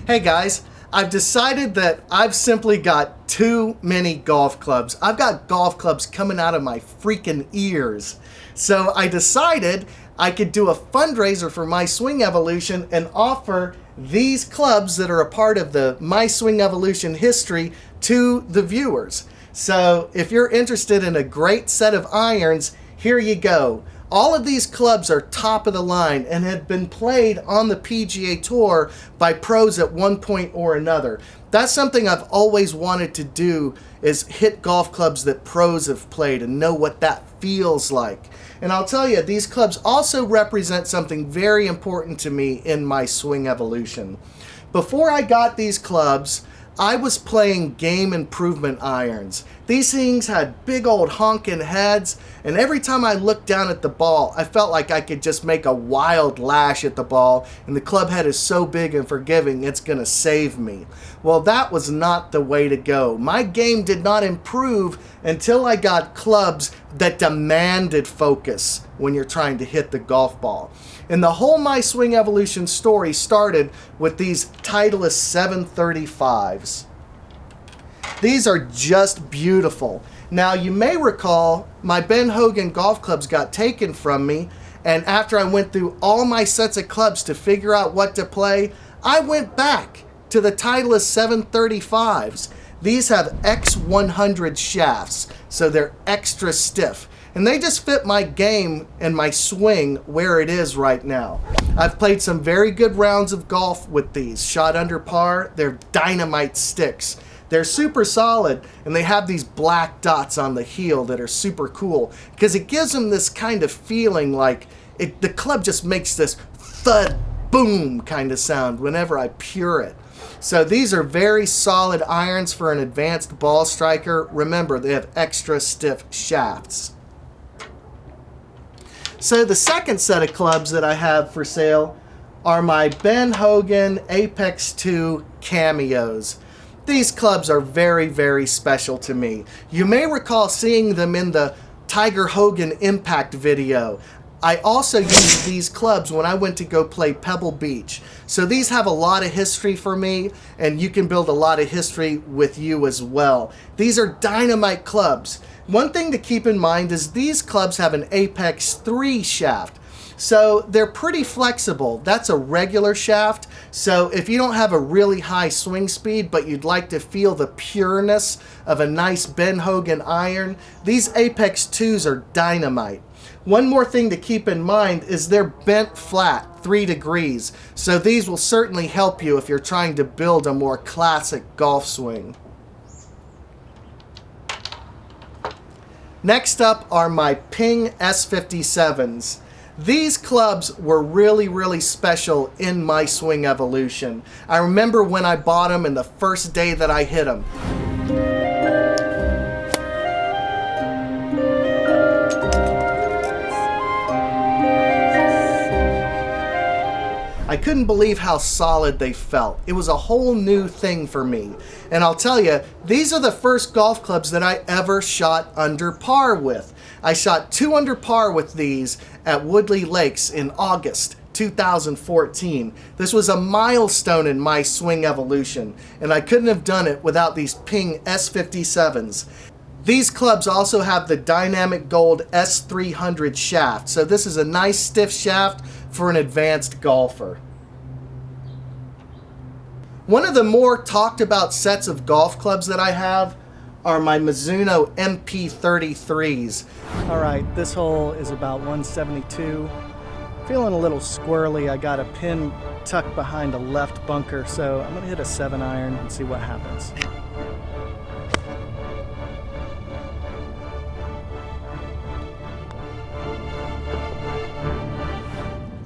Hey guys, I've decided that I've simply got too many golf clubs. I've got golf clubs coming out of my freaking ears. So I decided I could do a fundraiser for My Swing Evolution and offer these clubs that are a part of the My Swing Evolution history to the viewers. So if you're interested in a great set of irons, here you go. All of these clubs are top of the line and have been played on the PGA Tour by pros at one point or another. That's something I've always wanted to do, is hit golf clubs that pros have played and know what that feels like. And I'll tell you, these clubs also represent something very important to me in my swing evolution. Before I got these clubs, I was playing game improvement irons. These things had big old honking heads, and every time I looked down at the ball, I felt like I could just make a wild lash at the ball, and the club head is so big and forgiving, it's gonna save me. Well, that was not the way to go. My game did not improve until I got clubs that demanded focus when you're trying to hit the golf ball. And the whole My Swing Evolution story started with these Titleist 735s. These are just beautiful. Now, you may recall my Ben Hogan golf clubs got taken from me, and after I went through all my sets of clubs to figure out what to play, I went back to the Titleist 735s. These have X100 shafts, so they're extra stiff. And they just fit my game and my swing where it is right now. I've played some very good rounds of golf with these. Shot under par, they're dynamite sticks. They're super solid, and they have these black dots on the heel that are super cool because it gives them this kind of feeling like the club just makes this thud, boom kind of sound whenever I pure it. So these are very solid irons for an advanced ball striker. Remember, they have extra stiff shafts. So the second set of clubs that I have for sale are my Ben Hogan Apex 2 Cameos. These clubs are very, very special to me. You may recall seeing them in the Tiger Hogan Impact video. I also used these clubs when I went to go play Pebble Beach. So these have a lot of history for me, and you can build a lot of history with you as well. These are dynamite clubs. One thing to keep in mind is these clubs have an Apex 3 shaft. So they're pretty flexible. That's a regular shaft. So if you don't have a really high swing speed, but you'd like to feel the pureness of a nice Ben Hogan iron, these Apex 2s are dynamite. One more thing to keep in mind is they're bent flat 3 degrees. So these will certainly help you if you're trying to build a more classic golf swing. Next up are my Ping S57s. These clubs were really, really special in my swing evolution. I remember when I bought them and the first day that I hit them. I couldn't believe how solid they felt. It was a whole new thing for me. And I'll tell you, these are the first golf clubs that I ever shot under par with. I shot 2 under par with these at Woodley Lakes in August 2014. This was a milestone in my swing evolution, and I couldn't have done it without these Ping S57s. These clubs also have the Dynamic Gold S300 shaft, so this is a nice stiff shaft for an advanced golfer. One of the more talked about sets of golf clubs that I have are my Mizuno MP33S. All right, this hole is about 172. Feeling a little squirrely. I got a pin tucked behind a left bunker, so I'm gonna hit a 7-iron and see what happens.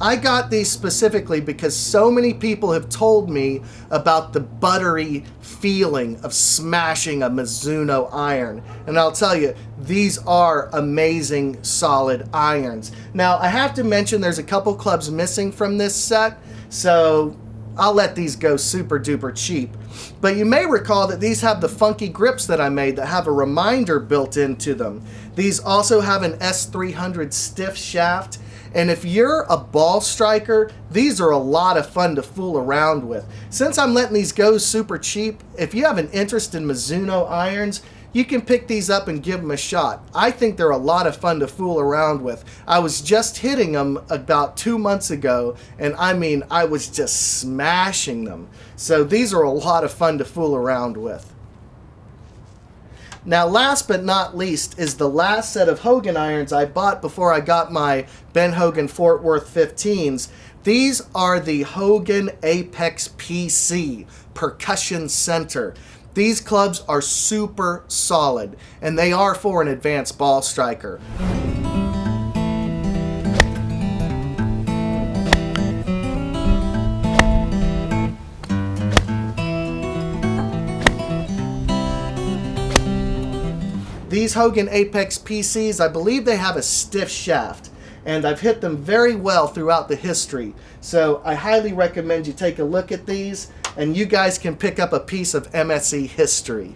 I got these specifically because so many people have told me about the buttery feeling of smashing a Mizuno iron. And I'll tell you, these are amazing, solid irons. Now, I have to mention there's a couple clubs missing from this set, so I'll let these go super duper cheap. But you may recall that these have the funky grips that I made that have a reminder built into them. These also have an S300 stiff shaft, And if you're a ball striker, these are a lot of fun to fool around with. Since I'm letting these go super cheap, if you have an interest in Mizuno irons, you can pick these up and give them a shot. I think they're a lot of fun to fool around with. I was just hitting them about 2 months ago, and I mean, I was just smashing them. So these are a lot of fun to fool around with. Now, last but not least is the last set of Hogan irons I bought before I got my Ben Hogan Fort Worth 15s. These are the Hogan Apex PC Percussion Center. These clubs are super solid, and they are for an advanced ball striker. These Hogan Apex PCs, I believe they have a stiff shaft, and I've hit them very well throughout the history. So I highly recommend you take a look at these, and you guys can pick up a piece of MSE history.